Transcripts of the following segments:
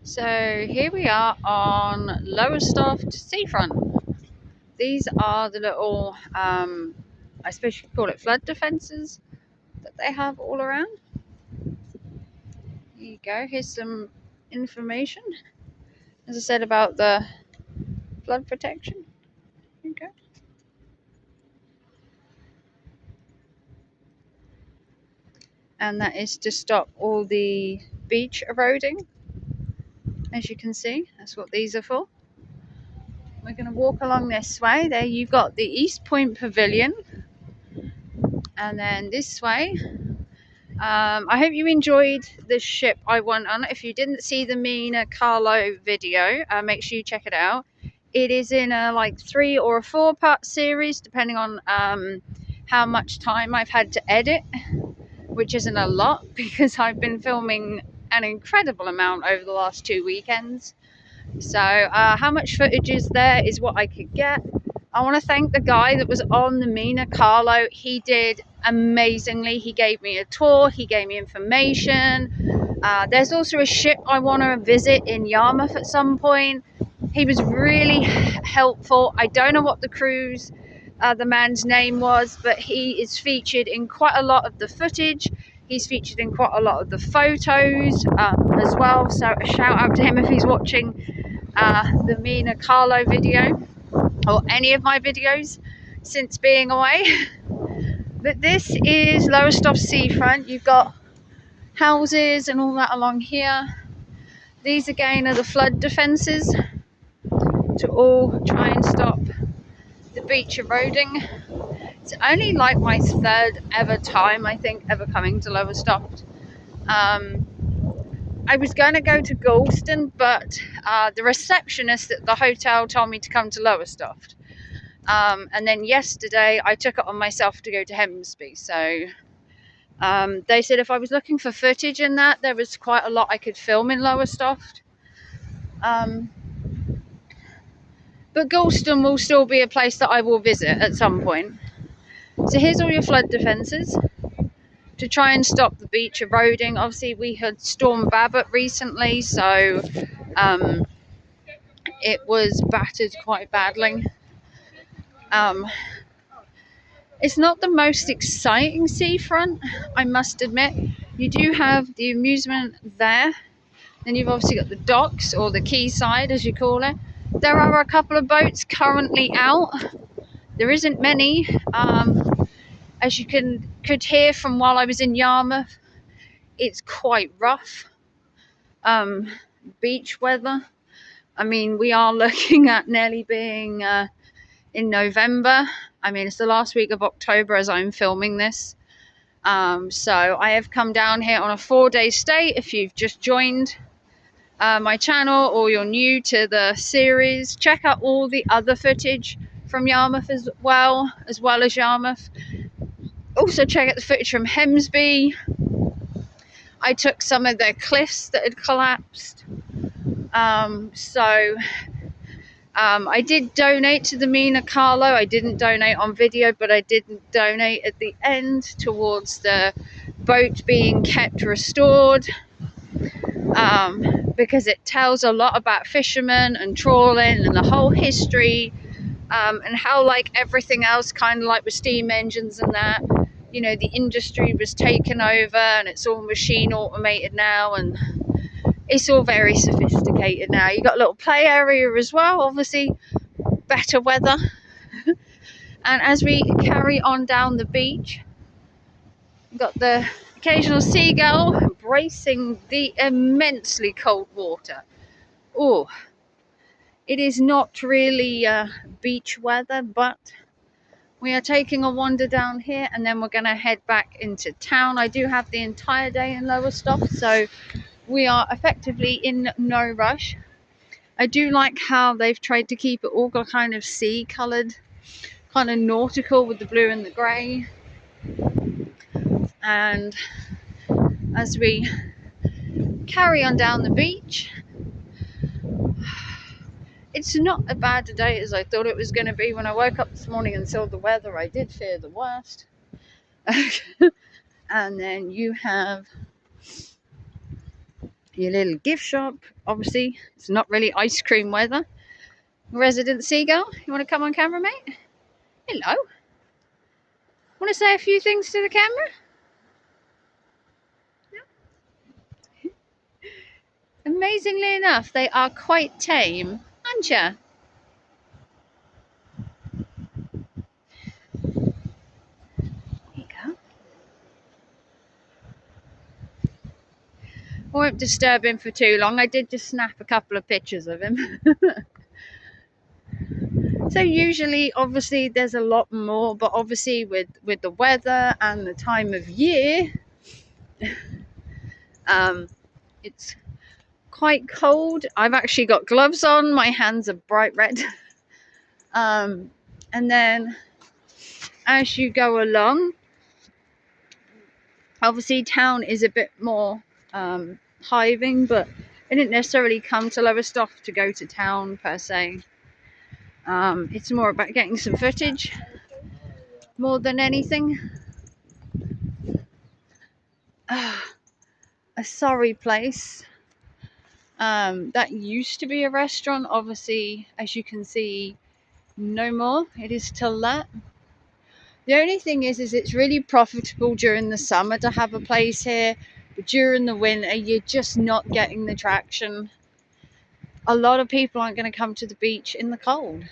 So here we are on Lowestoft Seafront. These are the little, I suppose you could call it flood defences that they have all around. Here you go, here's some information, as I said, about the flood protection. Here you go. And that is to stop all the beach eroding, as you can see. That's what these are for. We're going to walk along this way. There you've got the East Point Pavilion. And then this way, I hope you enjoyed the ship I went on. If you didn't see the Mina Carlo video, make sure you check it out. It is in a like 3 or 4 part series, depending on how much time I've had to edit, which isn't a lot because I've been filming an incredible amount over the last 2 weekends. So how much footage is there is what I could get. I want to thank the guy that was on the Mina Carlo. He did amazingly. He gave me a tour. He gave me information. There's also a ship I want to visit in Yarmouth at some point. He was really helpful. I don't know what the cruise, the man's name was, but he is featured in quite a lot of the footage. He's featured in quite a lot of the photos as well. So a shout out to him if he's watching the Mina Carlo video or any of my videos since being away. But this is Lowestoft Seafront. You've got houses and all that along here. These again are the flood defences to all try and stop the beach eroding. It's only like my 3rd ever time, I think, ever coming to Lowestoft. I was going to go to Galston, but the receptionist at the hotel told me to come to Lowestoft. And then yesterday I took it on myself to go to Hemsby. So they said if I was looking for footage in that, there was quite a lot I could film in Lowestoft. But Galston will still be a place that I will visit at some point. So here's all your flood defences to try and stop the beach eroding. Obviously we had Storm Babbitt recently, so it was battered quite badly. It's not the most exciting seafront, I must admit. You do have the amusement there. Then you've obviously got the docks, or the quayside as you call it. There are a couple of boats currently out. There isn't many. As you could hear from while I was in Yarmouth, it's quite rough. Beach weather. I mean, we are looking at nearly being in November. I mean, it's the last week of October as I'm filming this. So I have come down here on a 4-day stay. If you've just joined my channel or you're new to the series, check out all the other footage from Yarmouth as well as Yarmouth. Also check out the footage from Hemsby. I took some of the cliffs that had collapsed. I did donate to the Mina Carlo. I didn't donate on video, but I did donate at the end towards the boat being kept restored, because it tells a lot about fishermen and trawling and the whole history, and how, like everything else, kind of like with steam engines and that, you know, the industry was taken over and it's all machine automated now, and it's all very sophisticated now. You got a little play area as well, obviously better weather. And as we carry on down the beach, we've got the occasional seagull embracing the immensely cold water. Oh, it is not really beach weather, but we are taking a wander down here and then we're going to head back into town. I do have the entire day in Lowestoft, so we are effectively in no rush. I do like how they've tried to keep it all kind of sea coloured, kind of nautical with the blue and the grey. And as we carry on down the beach, it's not as bad a day as I thought it was going to be. When I woke up this morning and saw the weather, I did fear the worst. And then you have Your little gift shop. Obviously, it's not really ice cream weather. Resident Seagull, you want to come on camera, mate? Hello. Want to say a few things to the camera? Amazingly enough, they are quite tame, aren't you? There you go. I won't disturb him for too long. I did just snap a couple of pictures of him. So usually, obviously, there's a lot more, but obviously with the weather and the time of year, um, it's quite cold. I've actually got gloves on. My hands are bright red. And then as you go along, obviously town is a bit more hiving, but I didn't necessarily come to Lowestoft to go to town per se. It's more about getting some footage more than anything. A sorry place. That used to be a restaurant. Obviously, as you can see, no more. It is still that. The only thing is it's really profitable during the summer to have a place here, but during the winter, you're just not getting the traction. A lot of people aren't going to come to the beach in the cold.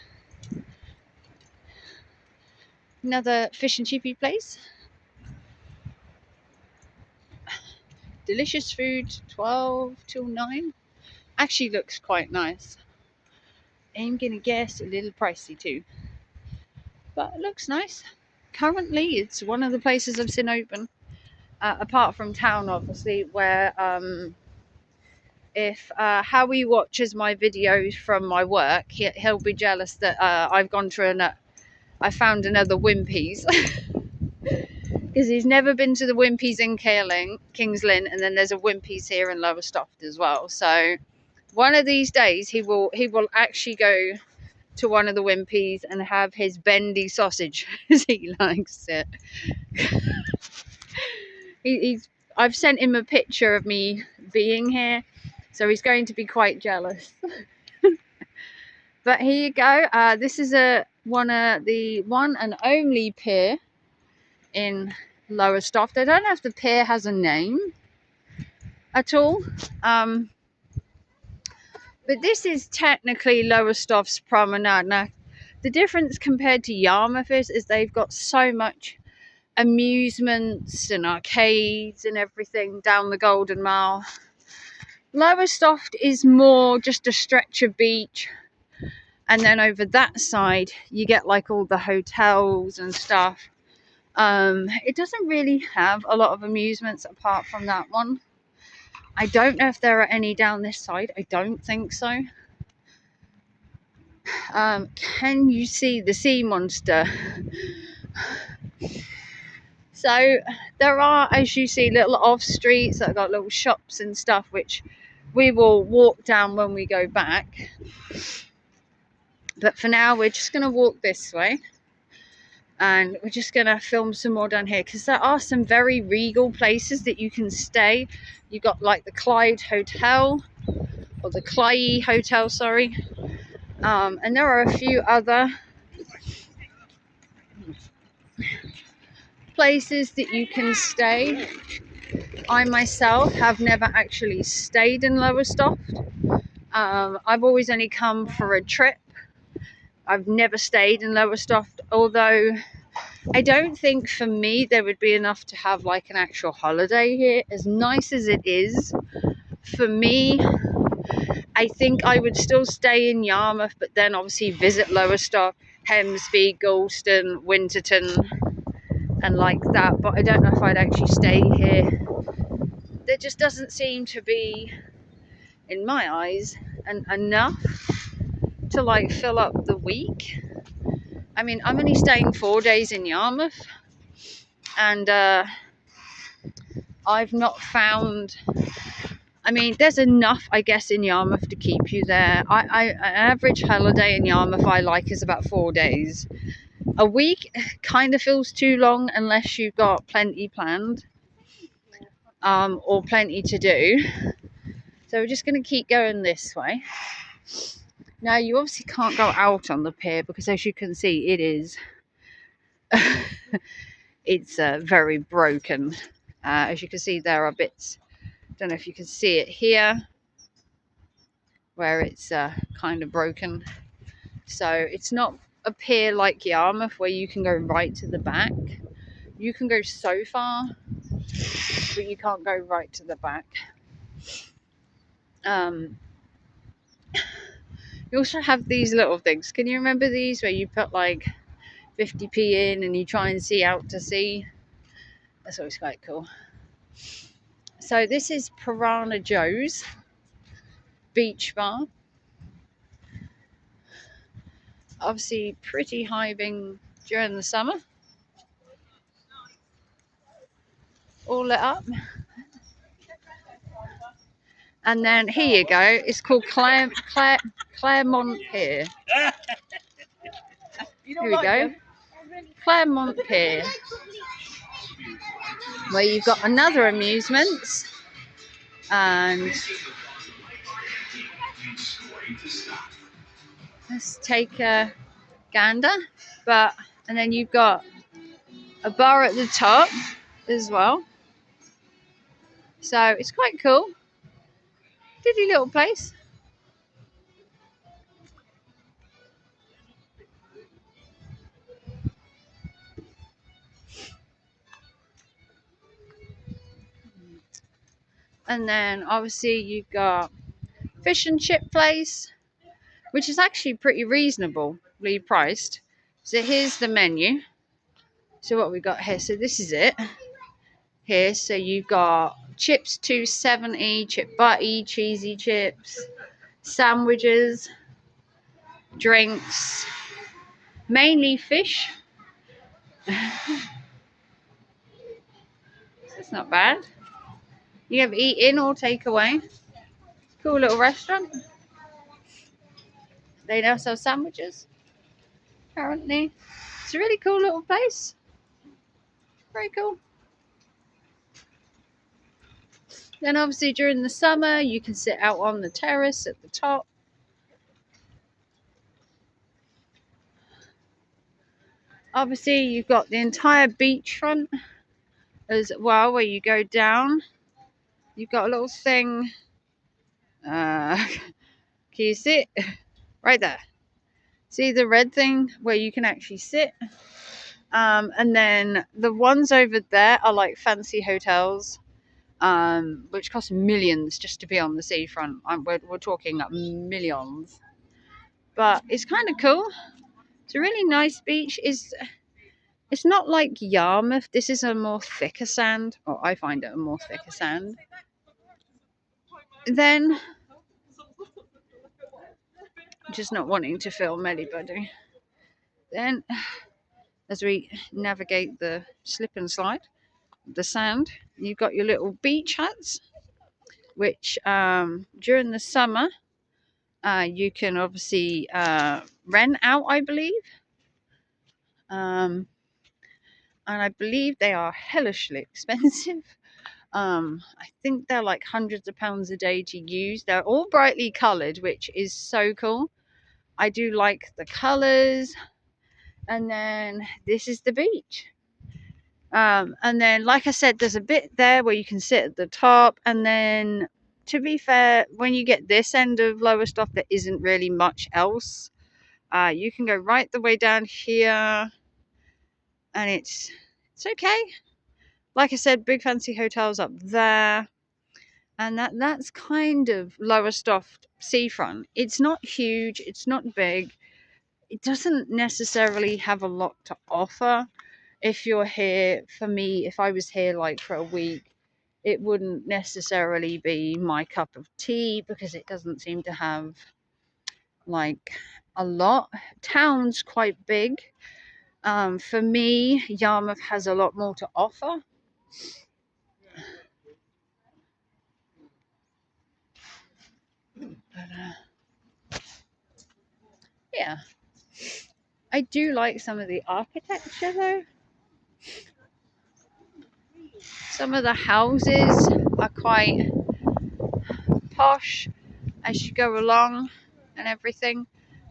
Another fish and chippy place. Delicious food, 12 till 9. Actually looks quite nice. I'm going to guess a little pricey too, but it looks nice. Currently, it's one of the places I've seen open, apart from town, obviously, where if Howie watches my videos from my work, he'll be jealous that I've gone to I found another Wimpy's. Because he's never been to the Wimpy's in King's Lynn, and then there's a Wimpy's here in Lowestoft as well. So one of these days he will actually go to one of the Wimpy's and have his bendy sausage, as he likes it. I've sent him a picture of me being here, so he's going to be quite jealous. But here you go. This is the one and only pier in Lowestoft. I don't know if the pier has a name at all, but this is technically Lowestoft's promenade. Now, the difference compared to Yarmouth is they've got so much amusements and arcades and everything down the Golden Mile. Lowestoft is more just a stretch of beach, and then over that side you get like all the hotels and stuff. It doesn't really have a lot of amusements apart from that one. I don't know if there are any down this side. I don't think so. Can you see the sea monster? So there are, as you see, little off streets that have got little shops and stuff, which we will walk down when we go back. But for now, we're just going to walk this way. And we're just going to film some more down here, because there are some very regal places that you can stay. You've got like the Clyde Hotel, or the Clyde Hotel, sorry. And there are a few other places that you can stay. I myself have never actually stayed in Lowestoft. I've always only come for a trip. I've never stayed in Lowestoft, although I don't think for me there would be enough to have like an actual holiday here. As nice as it is, for me, I think I would still stay in Yarmouth, but then obviously visit Lowestoft, Hemsby, Galston, Winterton, and like that. But I don't know if I'd actually stay here. There just doesn't seem to be, in my eyes, enough to like fill up the week. I mean, I'm only staying 4 days in Yarmouth, and I've not found, I mean, there's enough, I guess, in Yarmouth to keep you there. An average holiday in Yarmouth I like is about 4 days. A week kind of feels too long unless you've got plenty planned, or plenty to do. So we're just going to keep going this way. Now you obviously can't go out on the pier because, as you can see, it is it's very broken. As you can see, there are bits, don't know if you can see it here, where it's kind of broken. So it's not a pier like Yarmouth where you can go right to the back. You can go so far, but you can't go right to the back. You also have these little things. Can you remember these where you put like 50p in and you try and see out to sea? That's always quite cool. So this is Piranha Joe's beach bar. Obviously pretty hiving during the summer. All lit up. And then here you go. It's called Claremont Pier. Here we go. Claremont Pier. Where you've got another amusements. And let's take a gander. And then you've got a bar at the top as well. So it's quite cool. Diddly little place. And then obviously you've got fish and chip place, which is actually pretty reasonably priced. So here's the menu. So what we got here, so this is it here. So you've got chips $2.70, chip butty, cheesy chips, sandwiches, drinks, mainly fish. That's not bad. You have eat in or take away. Cool little restaurant. They now sell sandwiches, apparently. It's a really cool little place. Very cool. Then obviously during the summer you can sit out on the terrace at the top. Obviously you've got the entire beachfront as well, where you go down. You've got a little thing. Can you see it? Right there. See the red thing where you can actually sit? And then the ones over there are like fancy hotels, which cost millions just to be on the seafront. We're talking like millions. But it's kind of cool. It's a really nice beach. It's not like Yarmouth. This is a more thicker sand, or I find it a more thicker sand. Then, just not wanting to film anybody. Then, as we navigate the slip and slide, the sand, you've got your little beach huts, which during the summer you can obviously rent out, I believe. And I believe they are hellishly expensive. I think they're like hundreds of pounds a day to use. They're all brightly coloured, which is so cool. I do like the colours. And then this is the beach. And then, like I said, there's a bit there where you can sit at the top. And then, to be fair, when you get this end of Lowestoft, there isn't really much else. You can go right the way down here. And it's okay. Like I said, big fancy hotels up there. And that's kind of Lowestoft Seafront. It's not huge. It's not big. It doesn't necessarily have a lot to offer. If you're here, for me, if I was here like for a week, it wouldn't necessarily be my cup of tea because it doesn't seem to have like a lot. Town's quite big. For me, Yarmouth has a lot more to offer. But, yeah. I do like some of the architecture though. Some of the houses are quite posh as you go along and everything.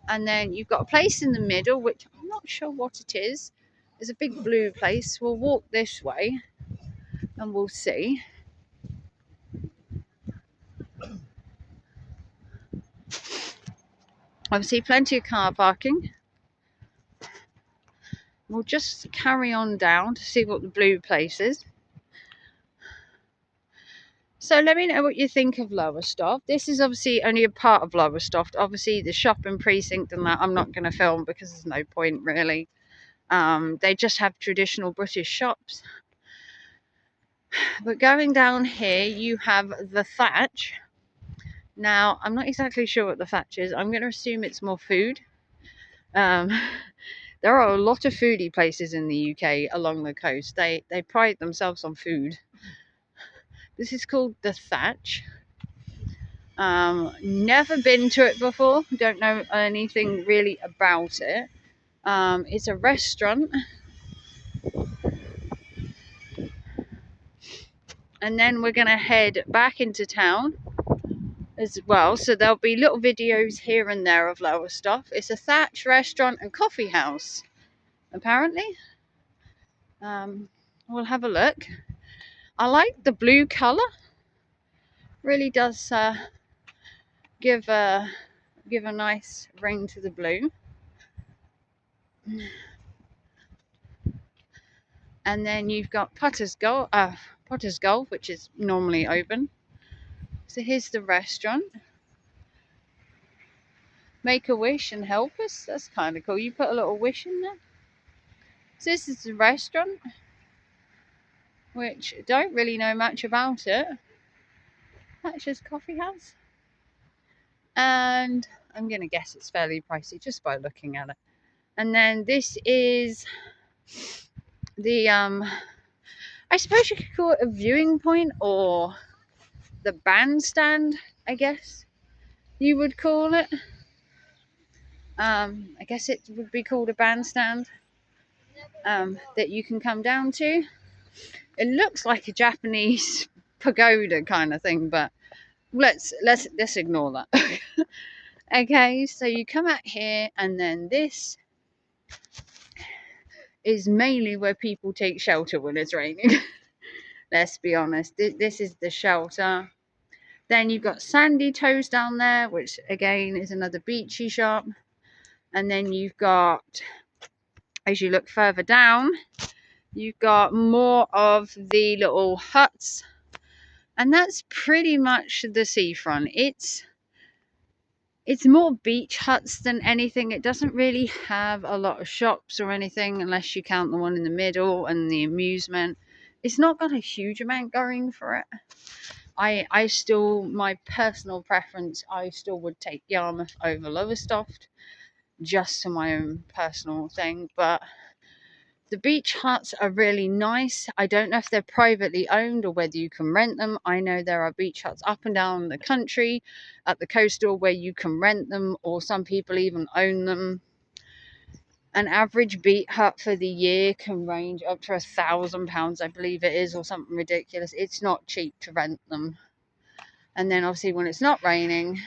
And then you've got a place in the middle, which I'm not sure what it is. There's a big blue place. We'll walk this way and we'll see. Obviously, plenty of car parking. We'll just carry on down to see what the blue place is. So let me know what you think of Lowestoft. This is obviously only a part of Lowestoft. Obviously, the shopping precinct and that I'm not going to film because there's no point really. They just have traditional British shops. But going down here, you have the Thatch. Now, I'm not exactly sure what the Thatch is. I'm going to assume it's more food. There are a lot of foodie places in the UK along the coast. They pride themselves on food. This is called the Thatch. Never been to it before. Don't know anything really about it. It's a restaurant. And then we're going to head back into town as well. So there'll be little videos here and there of Lowestoft. It's a Thatch restaurant and coffee house, apparently. We'll have a look. I like the blue colour. Really does give a nice ring to the blue. And then you've got Potter's Golf, which is normally open. So here's the restaurant. Make a wish and help us. That's kind of cool. You put a little wish in there. So this is the restaurant, which I don't really know much about it. Thatcher's Coffee House. And I'm going to guess it's fairly pricey just by looking at it. And then this is the, I suppose you could call it a viewing point or the bandstand, I guess you would call it. I guess it would be called a bandstand that you can come down to. It looks like a Japanese pagoda kind of thing, but let's ignore that. Okay, so you come out here, and then this is mainly where people take shelter when it's raining. Let's be honest, this is the shelter. Then you've got Sandy Toes down there, which again is another beachy shop. And then you've got, as you look further down, you've got more of the little huts. And that's pretty much the seafront. It's more beach huts than anything. It doesn't really have a lot of shops or anything, unless you count the one in the middle and the amusement. It's not got a huge amount going for it. I still, my personal preference, I still would take Yarmouth over Lowestoft, just to my own personal thing. But the beach huts are really nice. I don't know if they're privately owned or whether you can rent them. I know there are beach huts up and down the country at the coastal where you can rent them, or some people even own them. An average beach hut for the year can range up to £1,000, I believe it is, or something ridiculous. It's not cheap to rent them. And then obviously when it's not raining,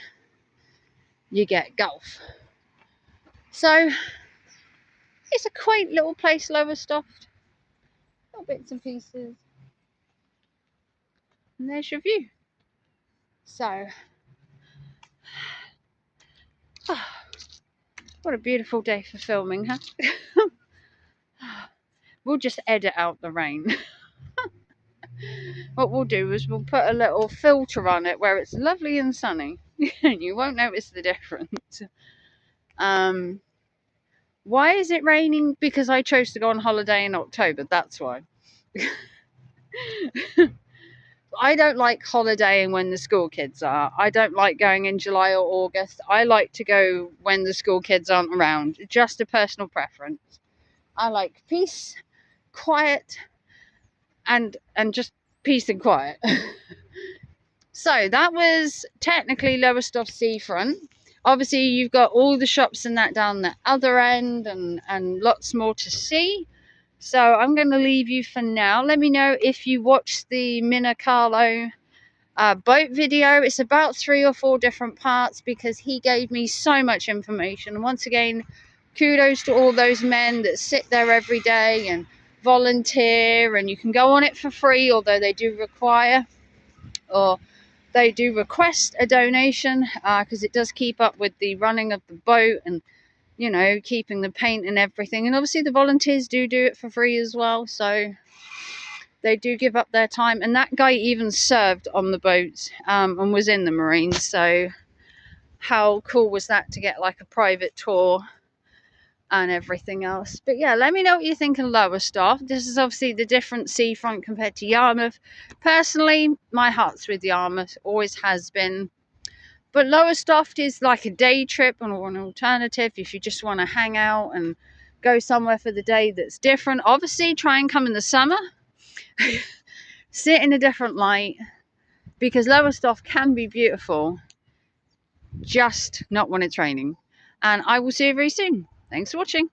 you get golf. So it's a quaint little place, Lowestoft. Little bits and pieces. And there's your view. So, what a beautiful day for filming, huh? We'll just edit out the rain. What we'll do is we'll put a little filter on it where it's lovely and sunny. And you won't notice the difference. Why is it raining? Because I chose to go on holiday in October. That's why. I don't like holidaying when the school kids are. I don't like going in July or August. I like to go when the school kids aren't around. Just a personal preference. I like peace, quiet, and just peace and quiet. So that was technically Lowestoft Seafront. Obviously, you've got all the shops and that down the other end, and lots more to see. So I'm going to leave you for now. Let me know if you watched the Minna Carlo boat video. It's about 3 or 4 different parts because he gave me so much information. And once again, kudos to all those men that sit there every day and volunteer, and you can go on it for free, although they do require, or they do request, a donation, because it does keep up with the running of the boat and, you know, keeping the paint and everything. And obviously the volunteers do it for free as well, so they do give up their time. And that guy even served on the boats, and was in the Marines, so how cool was that to get like a private tour and everything else. But yeah, let me know what you think of Lowestoft. This is obviously the different seafront compared to Yarmouth. Personally, my heart's with Yarmouth, always has been. But Lowestoft is like a day trip or an alternative if you just want to hang out and go somewhere for the day that's different. Obviously, try and come in the summer. Sit in a different light, because Lowestoft can be beautiful, just not when it's raining. And I will see you very soon. Thanks for watching.